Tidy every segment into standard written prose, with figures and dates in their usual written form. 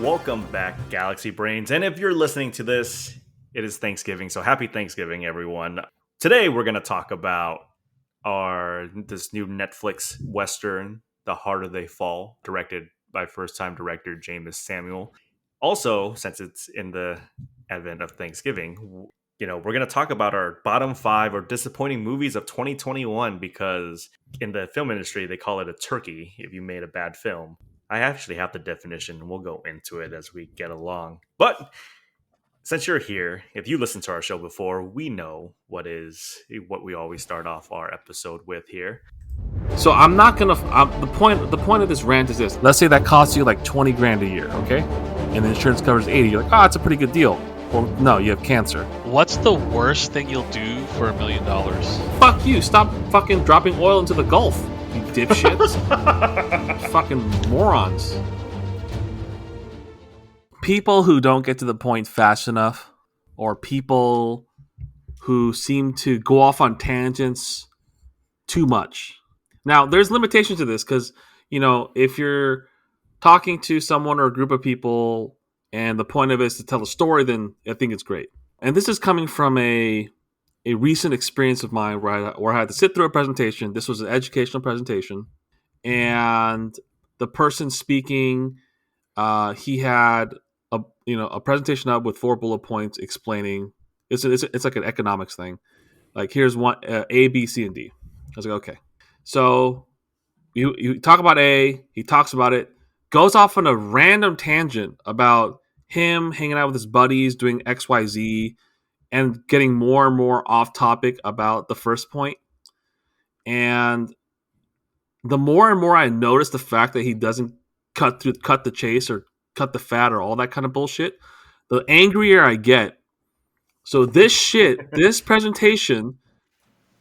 Welcome back, Galaxy Brains. And if you're listening to this, it is Thanksgiving. So happy Thanksgiving, everyone. Today we're going to talk about this new Netflix Western, The Harder They Fall, directed by first-time director James Samuel. Also, since it's in the advent of Thanksgiving, we're going to talk about our bottom 5 or disappointing movies of 2021, because in the film industry, they call it a turkey if you made a bad film. I actually have the definition, and we'll go into it as we get along. But since you're here, if you listened to our show before, we know what we always start off our episode with here. So I'm not gonna. The point of this rant is this: let's say that costs you like $20,000 a year, okay? And the insurance covers $80,000. You're like, oh, it's a pretty good deal. Well, no, you have cancer. What's the worst thing you'll do for $1 million? Fuck you! Stop fucking dropping oil into the Gulf, you dipshits. Fucking morons. People who don't get to the point fast enough, or people who seem to go off on tangents too much. Now, there's limitations to this because, if you're talking to someone or a group of people and the point of it is to tell a story, then I think it's great. And this is coming from a recent experience of mine where I had to sit through a presentation. This was an educational presentation. And the person speaking, he had a presentation up with 4 bullet points explaining. It's like an economics thing. Like, here's one, A, B, C, and D. I was like, okay. So you talk about A, he talks about it, goes off on a random tangent about him hanging out with his buddies, doing X, Y, Z, and getting more and more off topic about the first point. And the more and more I notice the fact that he doesn't cut the chase or cut the fat or all that kind of bullshit, the angrier I get. So this presentation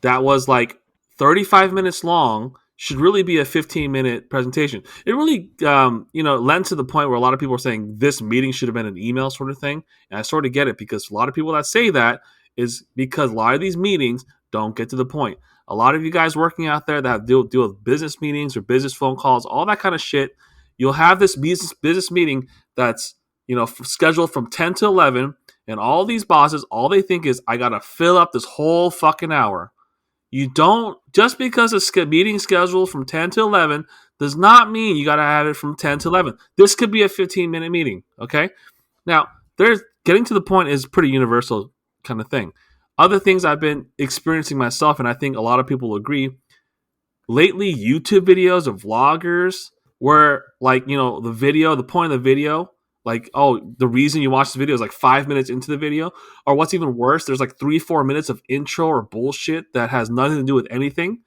that was like 35 minutes long should really be a 15-minute presentation. It really, lends to the point where a lot of people are saying this meeting should have been an email sort of thing. And I sort of get it, because a lot of people that say that is because a lot of these meetings don't get to the point. A lot of you guys working out there that deal with business meetings or business phone calls, all that kind of shit, you'll have this business meeting that's, scheduled from 10 to 11, and all these bosses, all they think is, I got to fill up this whole fucking hour. You don't, just because a meeting scheduled from 10 to 11 does not mean you got to have it from 10 to 11. This could be a 15-minute meeting, okay? Now, getting to the point is pretty universal kind of thing. Other things I've been experiencing myself, and I think a lot of people agree, lately YouTube videos of vloggers where, like, the point of the video, like, oh, the reason you watch the video is like 5 minutes into the video. Or what's even worse, there's like 3-4 minutes of intro or bullshit that has nothing to do with anything.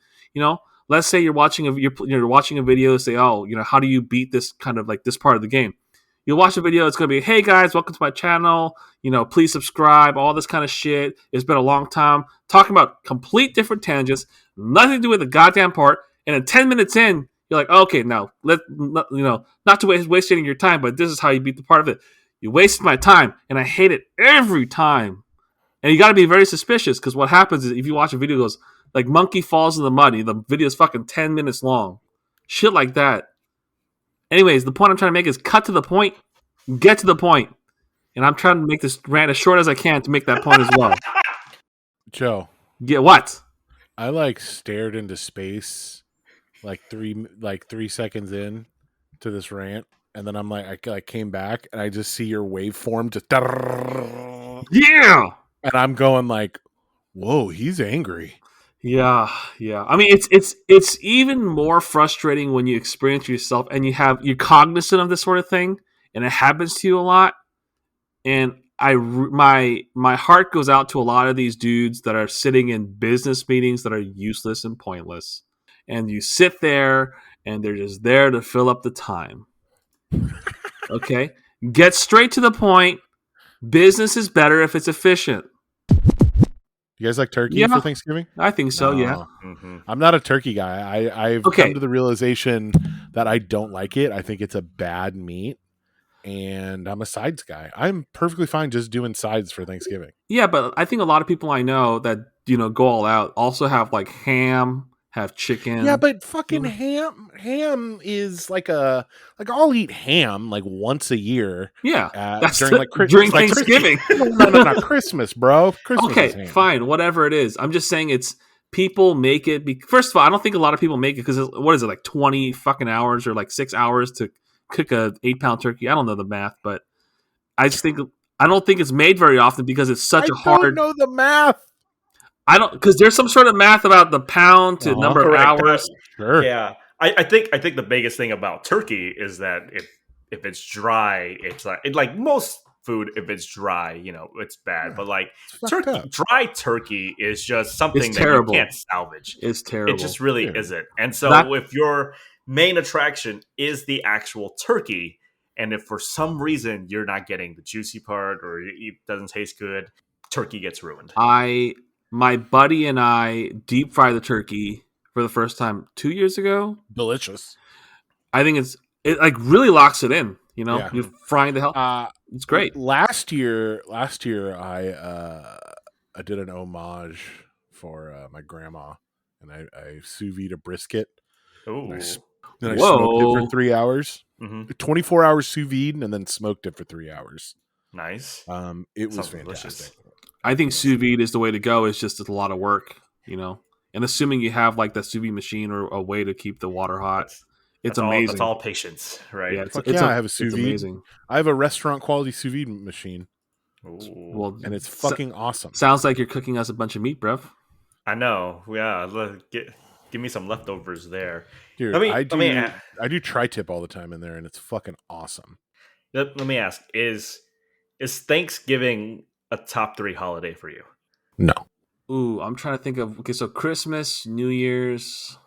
Let's say you're watching a video, say, oh, how do you beat this kind of like this part of the game? You'll watch a video, it's going to be, hey guys, welcome to my channel. Please subscribe, all this kind of shit. It's been a long time. Talking about complete different tangents, nothing to do with the goddamn part. And then 10 minutes in, you're like, okay, now not to wasting your time, but this is how you beat the part of it. You wasted my time, and I hate it every time. And you got to be very suspicious, because what happens is if you watch a video, it goes like monkey falls in the mud. The video is fucking 10 minutes long, shit like that. Anyways, the point I'm trying to make is cut to the point, get to the point, and I'm trying to make this rant as short as I can to make that point as well. Joe, yeah, what? I stared into space. Like 3 seconds in to this rant, and then I'm like, I came back and I just see your waveform just yeah, and I'm going like, whoa, he's angry. Yeah. I mean, it's even more frustrating when you experience yourself and you're cognizant of this sort of thing, and it happens to you a lot. And my heart goes out to a lot of these dudes that are sitting in business meetings that are useless and pointless. And you sit there, and they're just there to fill up the time. Okay? Get straight to the point. Business is better if it's efficient. You guys like turkey for Thanksgiving? I think so, no. yeah. Mm-hmm. I'm not a turkey guy. I've come to the realization that I don't like it. I think it's a bad meat. And I'm a sides guy. I'm perfectly fine just doing sides for Thanksgiving. Yeah, but I think a lot of people I know that, go all out also have like ham, have chicken. Yeah, but fucking ham is like I'll eat ham like once a year. Yeah, that's during like during Thanksgiving. No, Christmas, bro. Christmas is ham. Fine, whatever it is. I'm just saying it's people make it. First of all, I don't think a lot of people make it because what is it, like 20 fucking hours or like 6 hours to cook a 8-pound turkey? I don't know the math, but I don't think it's made very often because it's such a hard. I don't know the math. I don't, because there's some sort of math about the pound to number of hours. Sure. Yeah, I think the biggest thing about turkey is that if it's dry, it's like most food. If it's dry, it's bad. But like dry turkey is just something that you can't salvage. It's terrible. It just really isn't. And so if your main attraction is the actual turkey, and if for some reason you're not getting the juicy part or it doesn't taste good, turkey gets ruined. My buddy and I deep fry the turkey for the first time 2 years ago. Delicious. I think it like really locks it in. You're frying the hell. It's great. Last year, I did an homage for my grandma, and I sous vide a brisket. Oh, I smoked it for 3 hours. 24 hours sous vide, and then smoked it for 3 hours. Nice. It was fantastic. Delicious. I think sous vide is the way to go. It's just a lot of work, And assuming you have like that sous vide machine or a way to keep the water hot, it's amazing. That's all patience, right? Yeah, I have a sous vide. Amazing. I have a restaurant quality sous vide machine. Well, and it's fucking awesome. Sounds like you're cooking us a bunch of meat, bruv. I know. Yeah, give me some leftovers there, dude. I do tri-tip all the time in there, and it's fucking awesome. Let me ask: Is Thanksgiving a top 3 holiday for you? No. Ooh, I'm trying to think of. Okay, so Christmas, New Year's,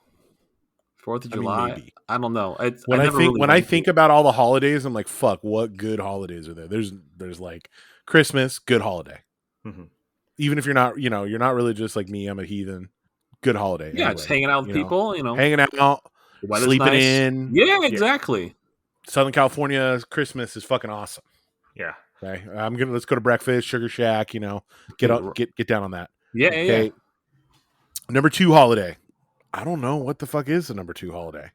4th of July. Maybe. I don't know. When I think about all the holidays, I'm like, fuck, what good holidays are there? There's like Christmas, good holiday. Mm-hmm. Even if you're not religious like me, I'm a heathen. Good holiday. Yeah, just hanging out with people. Hanging out, sleeping in. Yeah, exactly. Southern California Christmas is fucking awesome. Yeah. Okay, let's go to breakfast, Sugar Shack. Get down on that. Yeah, okay. Yeah. Number 2 holiday. I don't know what the fuck is the number 2 holiday.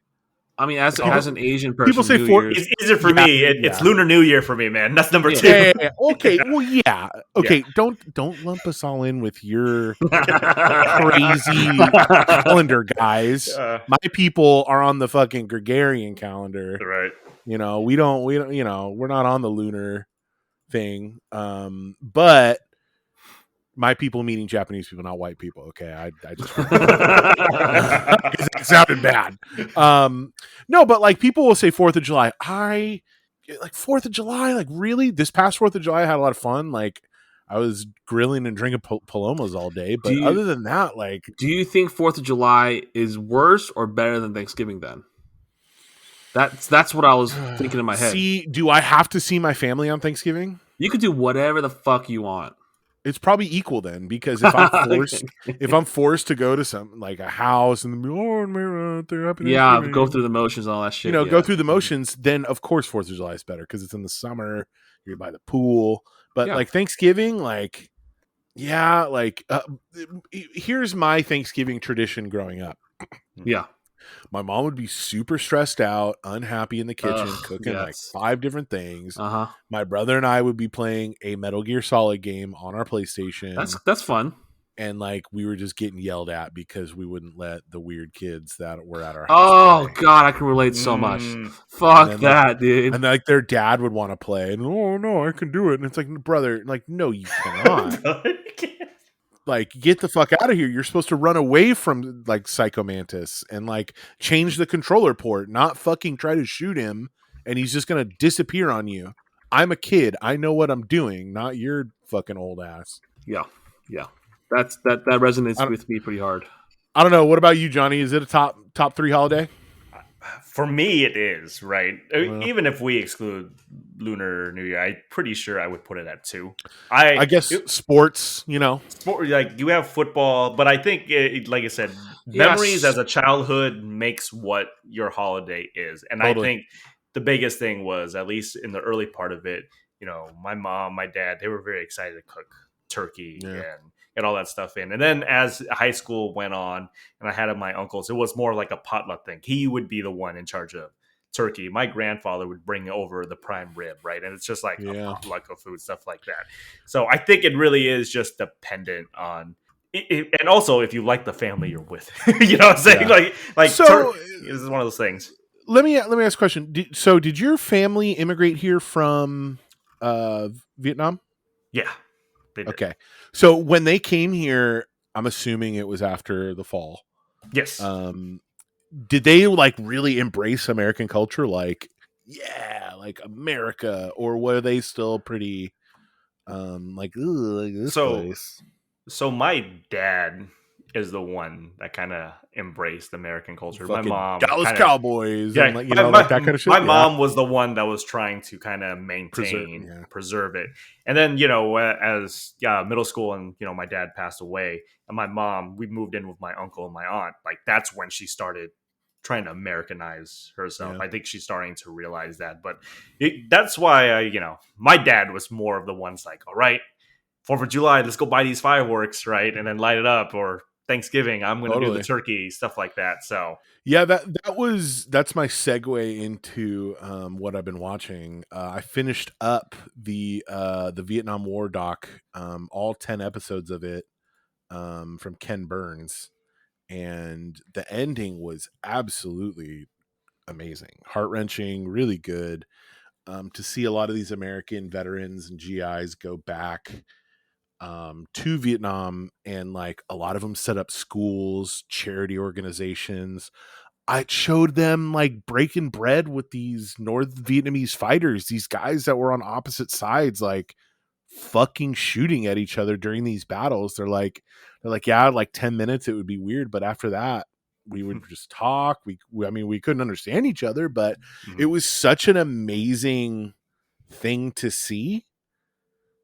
I mean, as an Asian person, people say it's easier for me. It's Lunar New Year for me, man. That's number 2. Yeah. Okay, well, yeah. Okay, don't lump us all in with your crazy calendar, guys. My people are on the fucking Gregorian calendar, right? We don't. We're not on the lunar thing. But my people meaning Japanese people, not white people. Okay, I just it sounded bad. No, but like people will say 4th of July. Like 4th of July. Like really, this past 4th of July I had a lot of fun. Like I was grilling and drinking palomas all day. But other than that, like, do you think 4th of July is worse or better than Thanksgiving? Then that's what I was thinking in my head. Do I have to see my family on Thanksgiving? You could do whatever the fuck you want. It's probably equal then, because if I'm forced to go to some like a house and go through the motions and all that shit. Go through the motions, then of course 4th of July is better because it's in the summer. You're by the pool, but like Thanksgiving, like here's my Thanksgiving tradition growing up. Yeah. My mom would be super stressed out, unhappy in the kitchen, cooking like 5 different things. My brother and I would be playing a Metal Gear Solid game on our PlayStation. That's fun. And like we were just getting yelled at because we wouldn't let the weird kids that were at our house. Oh God, I can relate so much. Fuck that, dude. And like their dad would want to play, and no, I can do it. And it's like, brother, like no, you cannot. Like, get the fuck out of here. You're supposed to run away from, like, Psycho Mantis and, like, change the controller port, not fucking try to shoot him, and he's just going to disappear on you. I'm a kid. I know what I'm doing, not your fucking old ass. Yeah. That resonates with me pretty hard. I don't know. What about you, Johnny? Is it a top 3 holiday? For me, it is, right? Well, even if we exclude Lunar New Year, I'm pretty sure I would put it at 2. I guess sports, like you have football, but I think, like I said, memories as a childhood makes what your holiday is. And totally. I think the biggest thing was, at least in the early part of it, my mom, my dad, they were very excited to cook turkey and get all that stuff in. And then as high school went on and I had my uncles, it was more like a potluck thing. He would be the one in charge of turkey. My grandfather would bring over the prime rib, right? And it's just like a potluck of food, stuff like that. So I think it really is just dependent on and also if you like the family you're with. You know what I'm saying? Like so this is one of those things. Let me ask a question. Did your family immigrate here from Vietnam? Yeah. They did. Okay. So when they came here, I'm assuming it was after the fall. Yes. Did they like really embrace American culture? Like, yeah, like America, or were they still pretty like this place? So my dad is the one that kind of embraced American culture. Fucking my mom, Dallas Cowboys, yeah, and like, like that kind of shit. My mom was the one that was trying to kind of maintain, preserve it. And then as middle school, and my dad passed away, and my mom, we moved in with my uncle and my aunt. Like that's when she started trying to Americanize herself. I think she's starting to realize that. But that's why my dad was more of the one's like, all right, 4th of July, let's go buy these fireworks, right? And then light it up. Or Thanksgiving, I'm going to do the turkey, stuff like that. So yeah, that's my segue into what I've been watching. I finished up the Vietnam War doc, all 10 episodes of it, from Ken Burns, and the ending was absolutely amazing, heart-wrenching, really good. To see a lot of these American veterans and GIs go back to Vietnam, and like a lot of them set up schools, charity organizations. I showed them like breaking bread with these North Vietnamese fighters, these guys that were on opposite sides, like fucking shooting at each other during these battles. They're like, yeah, like 10 minutes it would be weird, but after that we would just talk. We couldn't understand each other, but it was such an amazing thing to see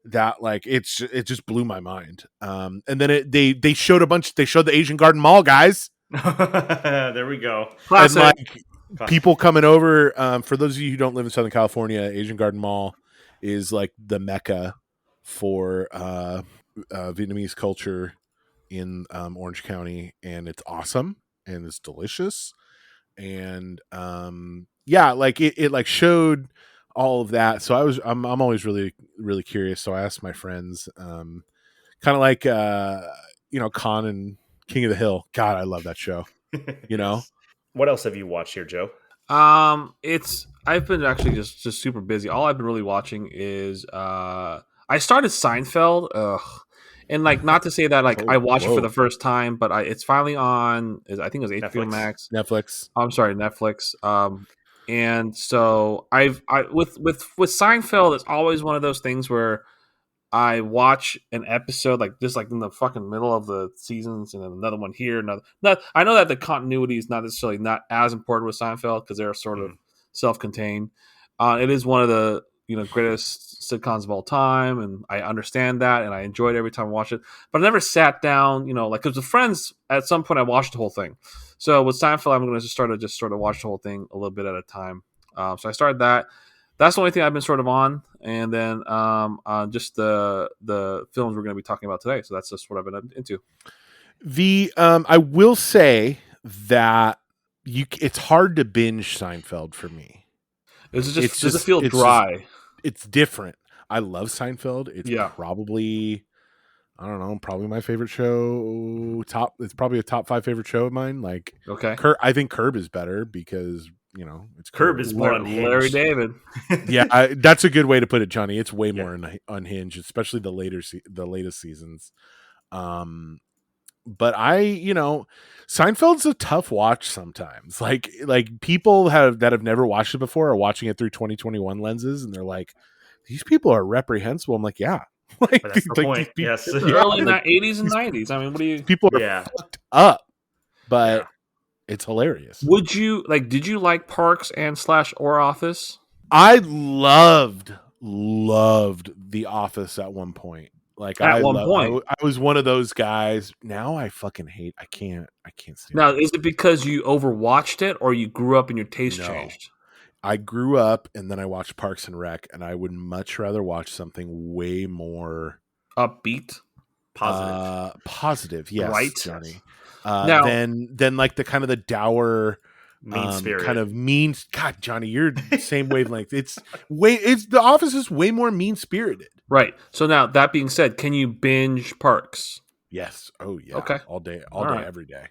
that like it just blew my mind. And then they showed the Asian Garden Mall guys. There we go. And like people coming over. For those of you who don't live in Southern California, Asian Garden Mall is like the mecca for Vietnamese culture in Orange County, and it's awesome and it's delicious. And like it like showed all of that. So I'm always really, really curious. So I asked my friends, kind of like Khan and King of the Hill. God, I love that show. What else have you watched here, Joe? I've been actually just super busy. All I've been really watching is I started Seinfeld. And like, not to say that like I watched it for the first time, but it's finally on. I think it was HBO Max. Netflix. I'm sorry, Netflix. And so with Seinfeld, it's always one of those things where I watch an episode like this, like in the fucking middle of the seasons, and then another one here. I know that the continuity is not necessarily not as important with Seinfeld because they're sort of self-contained. It is one of the greatest sitcoms of all time, and I understand that, and I enjoyed it every time I watched it. But I never sat down, like because with Friends, at some point I watched the whole thing. So with Seinfeld, I'm going to just sort of watch the whole thing a little bit at a time. So I started that. That's the only thing I've been sort of on, and then just the films we're going to be talking about today. So that's just what I've been into. I will say that it's hard to binge Seinfeld for me. Does it feel dry? It's different. I love Seinfeld. It's probably, I don't know, probably my favorite show. It's probably a top 5 favorite show of mine. Like, okay, I think Curb is better because it's Curb is more unhinged. Larry David. Yeah, that's a good way to put it, Johnny. It's way more unhinged, especially the latest seasons. But Seinfeld's a tough watch sometimes. Like people that have never watched it before are watching it through 2021 lenses, and they're like, "These people are reprehensible." I'm like, "Yeah, like that's the point." Yes, early in the 80s and 90s. I mean, what do you? People are fucked up, but it's hilarious. Would you did you like Parks and / or Office? I loved The Office at one point. Like I was one of those guys. Now I fucking hate. I can't stand. Now, is it because you overwatched it, or you grew up and your taste changed? I grew up and then I watched Parks and Rec, and I would much rather watch something way more upbeat. Positive, yes, Right. Johnny. Now- Then like the kind of the dour, Mean spirit. kind of mean. God, Johnny, you're same wavelength. It's The Office is way more mean spirited. Right. So now that being said, can you binge Parks? Yes. Oh yeah. Okay. All day, All right. every day.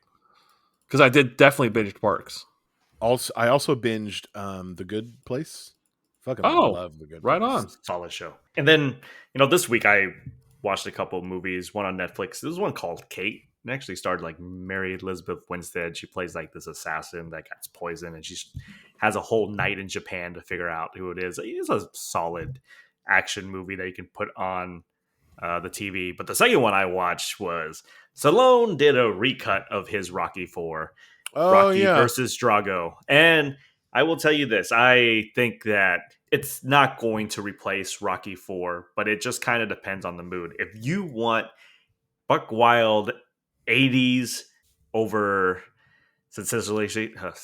Because I did definitely binge Parks. Also, I also binged The Good Place. Fucking love The Good right Place. on. Solid show. And then, this week I watched a couple of movies, one on Netflix. There's one called Kate. It actually starred like Mary Elizabeth Winstead. She plays like this assassin that gets poisoned, and she has a whole night in Japan to figure out who it is. It's a solid action movie that you can put on the TV. But the second one I watched was Stallone did a recut of his Rocky 4. Rocky versus Drago. And I will tell you this. I think that it's not going to replace Rocky 4, but it just kind of depends on the mood. If you want buck wild 80s over sensationalism, can't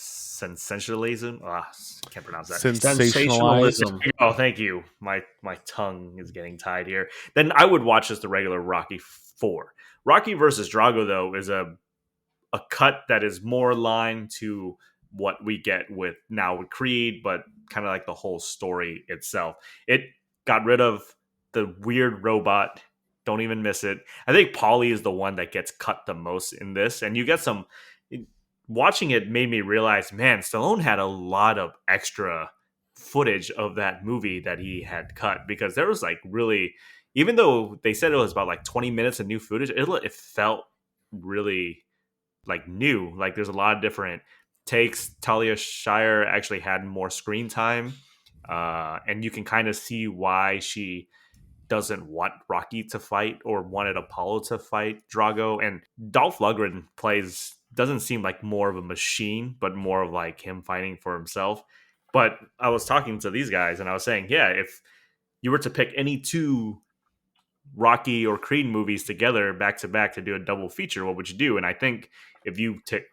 pronounce that. Sensationalism. Oh, thank you. My tongue is getting tied here. Then I would watch just the regular Rocky 4. Rocky versus Drago, though, is a cut that is more aligned to what we get with Creed, but kind of like the whole story itself. It got rid of the weird robot. Don't even miss it. I think Paulie is the one that gets cut the most in this. And you get some... Watching it made me realize, man, Stallone had a lot of extra footage of that movie that he had cut, because there was like really... Even though they said it was about like 20 minutes of new footage, it felt really... like new. Like there's a lot of different takes. Talia Shire actually had more screen time, and you can kind of see why she doesn't want Rocky to fight or wanted Apollo to fight Drago. And Dolph Lundgren doesn't seem like more of a machine, but more of like him fighting for himself. But I was talking to these guys and I was saying, yeah, if you were to pick any two Rocky or Creed movies together back to back to do a double feature, what would you do? And I think if you take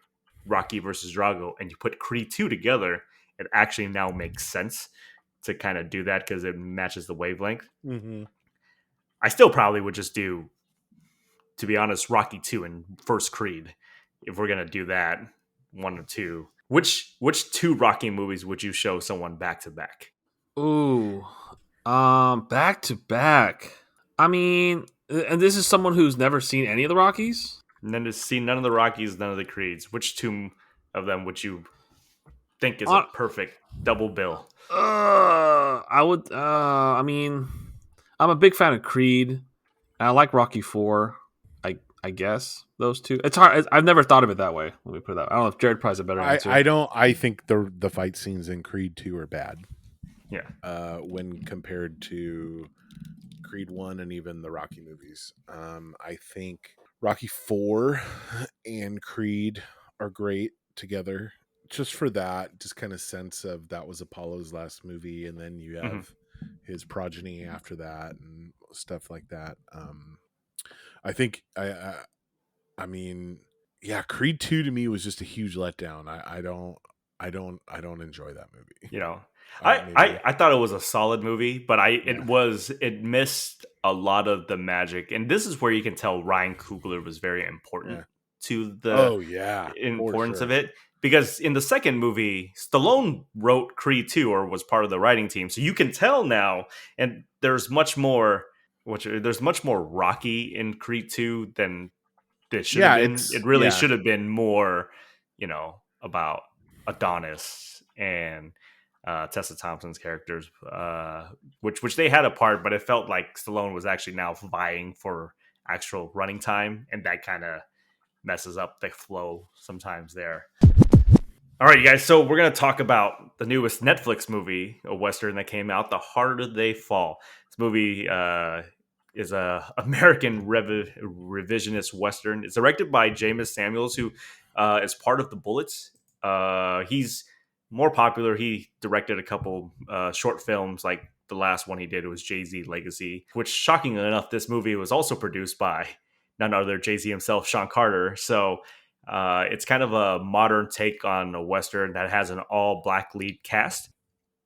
Rocky versus Drago and you put Creed 2 together, it actually now makes sense to kind of do that because it matches the wavelength. Mm-hmm. I still probably would just do, to be honest, Rocky 2 and first Creed. If we're going to do that, 1 or 2. Which two Rocky movies would you show someone back to back? Ooh. Back to back. I mean, and this is someone who's never seen any of the Rockies? And then to see none of the Rockies, none of the Creeds. Which two of them would you think is a perfect double bill? I would. I mean, I'm a big fan of Creed, and I like Rocky 4. I guess those two. It's hard. I've never thought of it that way. Let me put it that way. I don't know if Jared probably has a better answer. I think the fight scenes in Creed 2 are bad. Yeah. When compared to Creed 1 and even the Rocky movies. I think Rocky 4 and Creed are great together. Just for that, just kind of sense of that was Apollo's last movie, and then you have his progeny after that and stuff like that. I think I mean, yeah, Creed 2 to me was just a huge letdown. I don't enjoy that movie. I thought it was a solid movie, but it missed a lot of the magic, and this is where you can tell Ryan Coogler was very important to the importance of it, because in the second movie, Stallone wrote Creed 2 or was part of the writing team, so you can tell now, and there's much more Rocky in Creed 2 than it should have been. It really should have been more, about Adonis and Tessa Thompson's characters, which they had a part, but it felt like Stallone was actually now vying for actual running time, and that kind of messes up the flow sometimes there. All right, you guys, so we're going to talk about the newest Netflix movie, a Western that came out, The Harder They Fall. This movie is a American revisionist Western. It's directed by James Samuels, who is part of The Bullets. He's more popular. He directed a couple short films, like the last one he did was Jay-Z Legacy, which, shockingly enough, this movie was also produced by none other Jay-Z himself, Sean Carter. So it's kind of a modern take on a Western that has an all-black lead cast.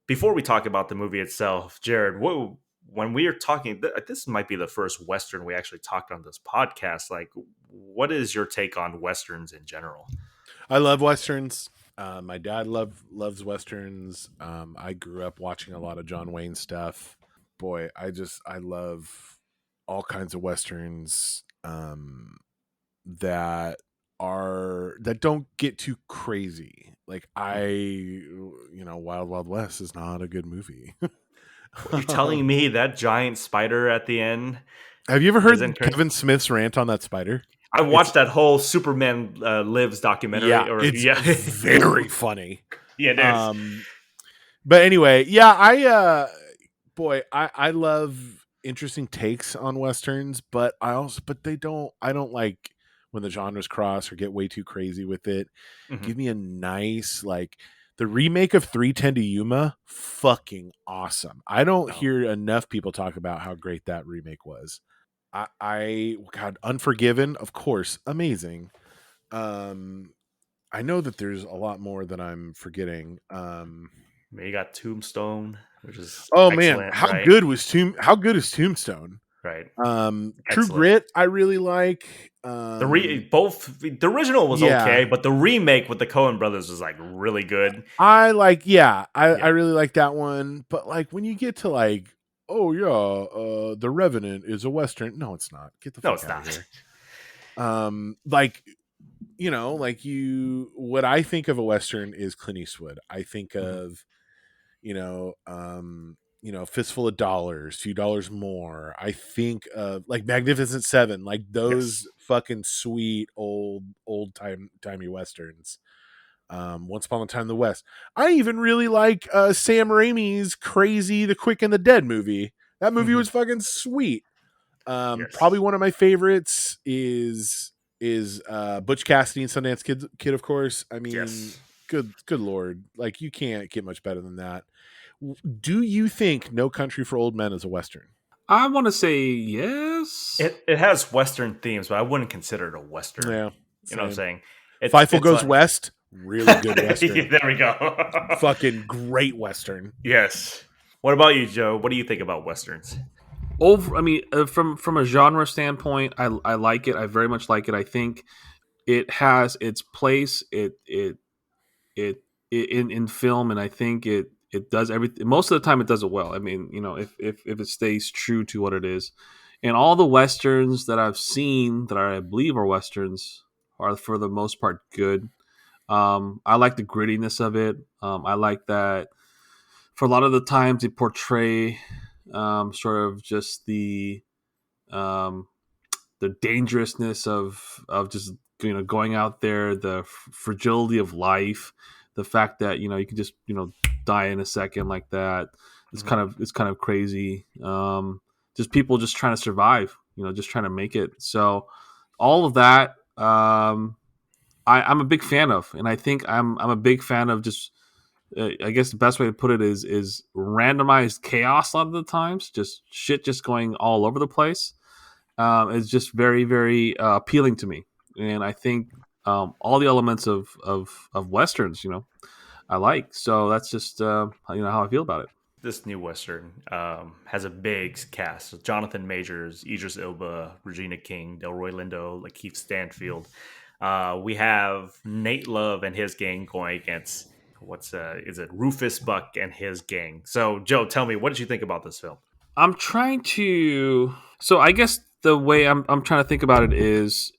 Before we talk about the movie itself, Jared, when we are talking, this might be the first Western we actually talked on this podcast. Like, what is your take on Westerns in general? I love Westerns. My dad loves Westerns. I grew up watching a lot of John Wayne stuff. Boy, I love all kinds of Westerns that don't get too crazy. Like Wild Wild West is not a good movie. You're telling me that giant spider at the end? Have you ever heard Kevin Smith's rant on that spider? I watched that whole Superman Lives documentary. It's very funny. Yeah, it is. But anyway, I love interesting takes on Westerns, but I don't like when the genres cross or get way too crazy with it. Mm-hmm. Give me a nice, like, the remake of 3:10 to Yuma, fucking awesome. I don't hear enough people talk about how great that remake was. God, Unforgiven, of course, amazing. I know that there's a lot more that I'm forgetting. You got Tombstone, which is man, how good is Tombstone? Right. True Grit, I really like. The original was okay, but the remake with the Coen brothers was like really good. I really like that one. But like when you get to like, the Revenant is a Western. No, it's not. Get the fuck out of here. What I think of a Western is Clint Eastwood. I think of, Fistful of Dollars, Few Dollars More. I think of like Magnificent Seven, like those fucking sweet old timey Westerns. Once Upon a Time in the West. I even really like Sam Raimi's Crazy, the Quick and the Dead movie. That movie was fucking sweet. Probably one of my favorites is Butch Cassidy and Sundance Kid, of course. I mean, good Lord. Like, you can't get much better than that. Do you think No Country for Old Men is a Western? I want to say yes. It has Western themes, but I wouldn't consider it a Western. Yeah. You know what I'm saying? Fievel Goes West. Really good Western. There we go. Fucking great Western. Yes. What about you, Joe? What do you think about Westerns? From a genre standpoint, I like it. I very much like it. I think it has its place. It in film, and I think it does everything. Most of the time, it does it well. I mean, if it stays true to what it is, and all the Westerns that I've seen that I believe are Westerns are for the most part good. I like the grittiness of it. I like that for a lot of the times they portray sort of just the dangerousness of just going out there, the fragility of life, the fact that you can just die in a second like that. It's kind of crazy. Just people just trying to survive, just trying to make it. So all of that. I'm a big fan of, and I think I'm a big fan of just. I guess the best way to put it is randomized chaos. A lot of the times, just shit just going all over the place. It's just very, very appealing to me, and I think all the elements of Westerns, I like. So that's just how I feel about it. This new Western has a big cast: so Jonathan Majors, Idris Elba, Regina King, Delroy Lindo, LaKeith Stanfield. We have Nate Love and his gang going against Rufus Buck and his gang. So Joe, tell me, what did you think about this film? So I guess the way I'm trying to think about it is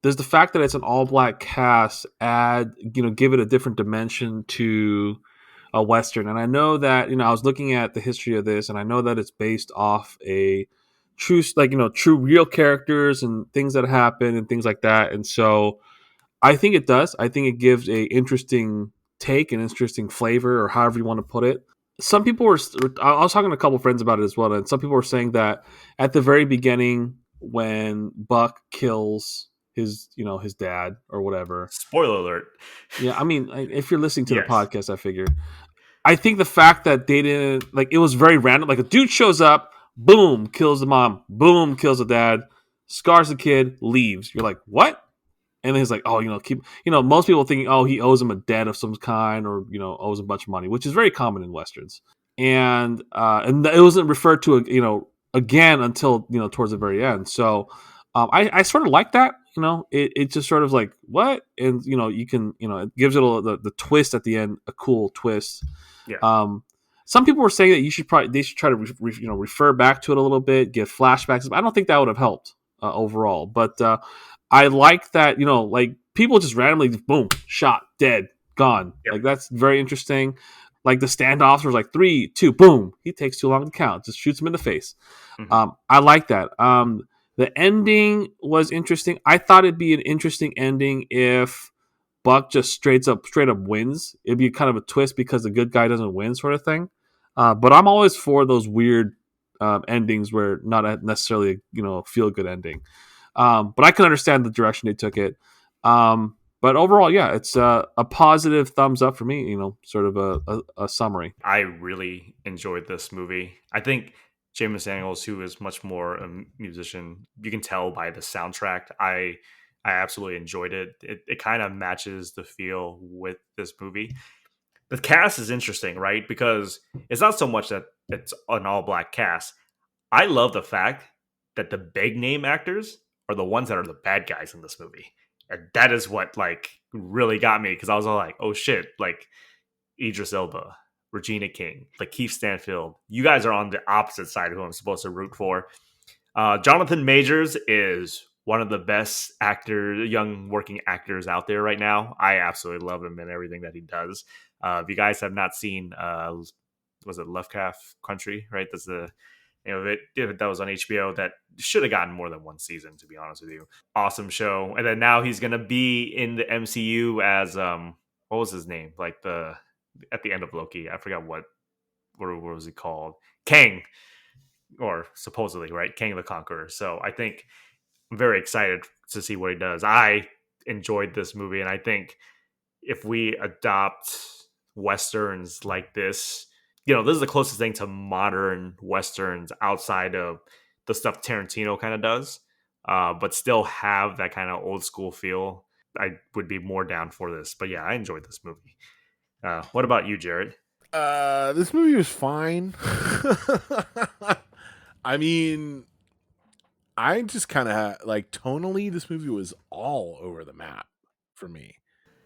does the fact that it's an all black cast give it a different dimension to a Western? And I know that I was looking at the history of this, and I know that it's based off a true real characters and things that happen and things like that. And so I think it does. I think it gives a interesting take, an interesting flavor, or however you want to put it. Some people I was talking to a couple of friends about it as well, and some people were saying that at the very beginning when Buck kills his dad or whatever. Spoiler alert. Yeah, I mean, if you're listening to the podcast, I figure. I think the fact that they didn't, it was very random. Like, a dude shows up, boom, kills the mom, boom, kills the dad, scars the kid, leaves. You're like, what? And then he's like, most people thinking, he owes him a debt of some kind, or, owes a bunch of money, which is very common in Westerns. and it wasn't referred to again until towards the very end. So I sort of like that. It just sort of like what, and you can it gives it the twist at the end, a cool twist. Yeah. Some people were saying that they should try to refer back to it a little bit, give flashbacks. I don't think that would have helped overall, but I like that like people just randomly boom, shot, dead, gone. Yep. Like that's very interesting. Like the standoffs were like 3, 2, boom. He takes too long to count, just shoots him in the face. Mhm. I like that. The ending was interesting. I thought it'd be an interesting ending if Buck just straight up wins. It'd be kind of a twist because the good guy doesn't win, sort of thing. But I'm always for those weird endings where not necessarily a feel good ending. But I can understand the direction they took it. But overall, yeah, it's a positive thumbs up for me. Sort of a summary. I really enjoyed this movie. I think James Daniels, who is much more a musician, you can tell by the soundtrack. I absolutely enjoyed it. It kind of matches the feel with this movie. The cast is interesting, right? Because it's not so much that it's an all black cast. I love the fact that the big name actors are the ones that are the bad guys in this movie. And that is what like really got me, because I was all like, oh shit, like Idris Elba, Regina King, LaKeith Stanfield. You guys are on the opposite side of who I'm supposed to root for. Jonathan Majors is one of the best young working actors out there right now. I absolutely love him and everything that he does. If you guys have not seen, was it Lovecraft Country? Right, that's the that was on HBO. That should have gotten more than one season, to be honest with you. Awesome show. And then now he's gonna be in the MCU as what was his name? Like at the end of Loki, I forgot what was he called? Kang, or supposedly, right? Kang the Conqueror. So I think I'm very excited to see what he does. I enjoyed this movie, and I think if we adopt Westerns like this, this is the closest thing to modern Westerns outside of the stuff Tarantino kind of does, but still have that kind of old school feel. I would be more down for this. But yeah, I enjoyed this movie. What about you, Jared? This movie was fine. I mean, I just kind of like tonally, this movie was all over the map for me,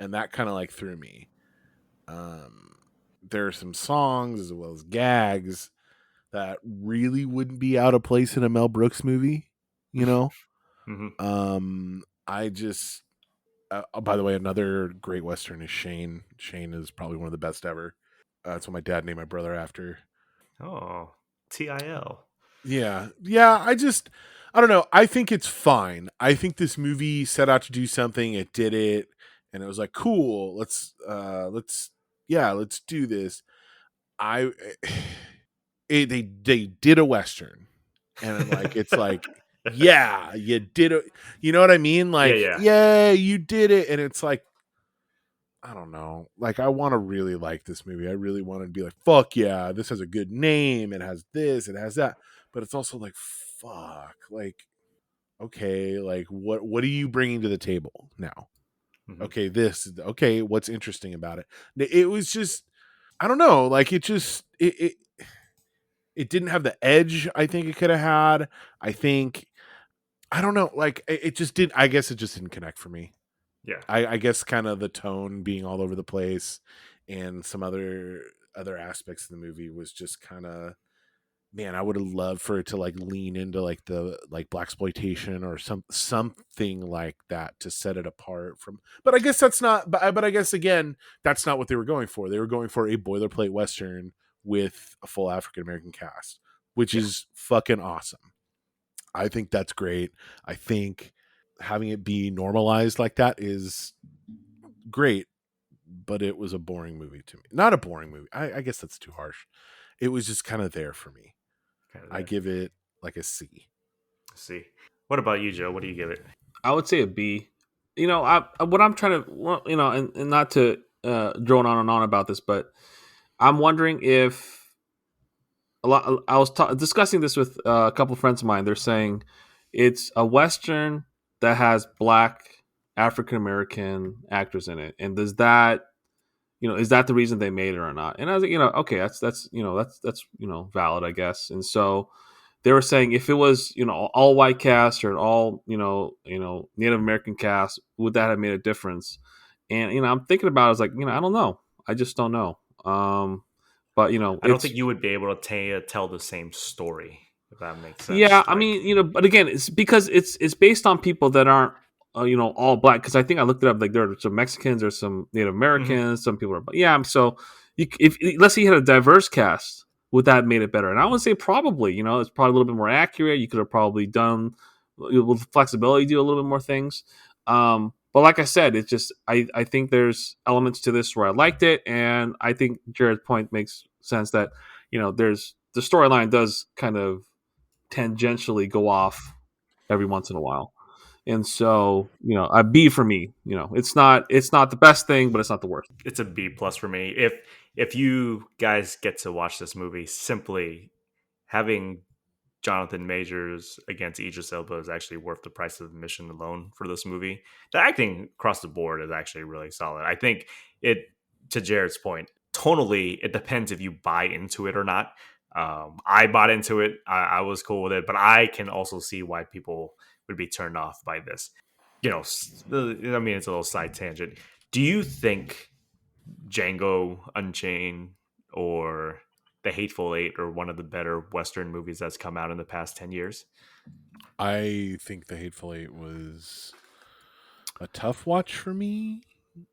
and that kind of like threw me. There are some songs as well as gags that really wouldn't be out of place in a Mel Brooks movie, Mm-hmm. I just by the way, another great Western is Shane. Shane is probably one of the best ever. That's what my dad named my brother after. Oh, TIL. Yeah. I don't know. I think it's fine. I think this movie set out to do something. It did it, and it was like, cool. Let's do this. They did a Western, and like it's like, yeah, you did it. You know what I mean? Like, yeah, you did it, and it's like, I don't know. Like, I want to really like this movie. I really want to be like, fuck yeah, this has a good name. It has this, it has that. But it's also like, fuck. Like, okay, like what are you bringing to the table now? Mm-hmm. Okay, what's interesting about it? It was just, I don't know. Like, it didn't have the edge I think it could have had. I don't know. Like, it just did. I guess it just didn't connect for me. Yeah. I guess kind of the tone being all over the place and some other aspects of the movie was just kind of, man, I would have loved for it to like lean into like the like blaxploitation or something like that to set it apart from. But I guess that's not. But I guess again, that's not what they were going for. They were going for a boilerplate Western with a full African American cast, which is fucking awesome. I think that's great. I think having it be normalized like that is great, but it was a boring movie to me. Not a boring movie. I guess that's too harsh. It was just kind of there for me. I give it like a C. C. What about you, Joe? What do you give it? I would say a B. What I'm trying to, and not to drone on and on about this, but I'm wondering if I was discussing this with a couple of friends of mine. They're saying it's a Western that has black African American actors in it, and does that, is that the reason they made it or not? And I was like, okay, that's valid, I guess. And so they were saying if it was all white cast or all Native American cast, would that have made a difference? And I'm thinking about it, I was like, I don't know, I just don't know. But I don't think you would be able to tell the same story, if that makes sense. Yeah, I mean, but again, it's because it's based on people that aren't all black. Because I think I looked it up. Like there are some Mexicans, there's some Native Americans, some people are. Yeah, so if let's say you had a diverse cast, would that have made it better? And I would say probably. It's probably a little bit more accurate. You could have probably done with flexibility, do a little bit more things. But like I said, it's just I think there's elements to this where I liked it, and I think Jared's point makes sense that there's the storyline does kind of tangentially go off every once in a while. And so, a B for me. It's not the best thing, but it's not the worst. It's a B plus for me. If you guys get to watch this movie, simply having Jonathan Majors against Idris Elba is actually worth the price of admission alone for this movie. The acting across the board is actually really solid. I think to Jared's point, tonally, it depends if you buy into it or not. I bought into it. I was cool with it, but I can also see why people would be turned off by this. It's a little side tangent. Do you think Django Unchained or The Hateful Eight are one of the better Western movies that's come out in the past 10 years? I think The Hateful Eight was a tough watch for me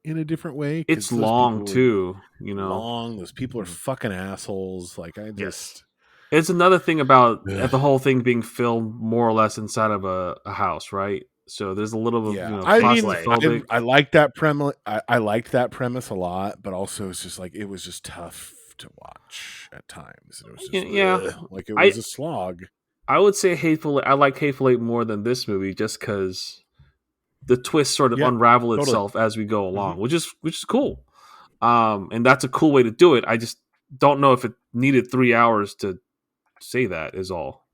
in a different way. It's long too, long. Those people are fucking assholes. Like Yes. It's another thing about the whole thing being filmed more or less inside of a house, right? So there's a little bit, I like that premise. I liked that premise a lot, but also it's just like it was just tough to watch at times. It was just like it was a slog. I would say I like Hateful Eight more than this movie, just because the twist sort of unravel itself as we go along, which is cool. And that's a cool way to do it. I just don't know if it needed 3 hours to say that is all.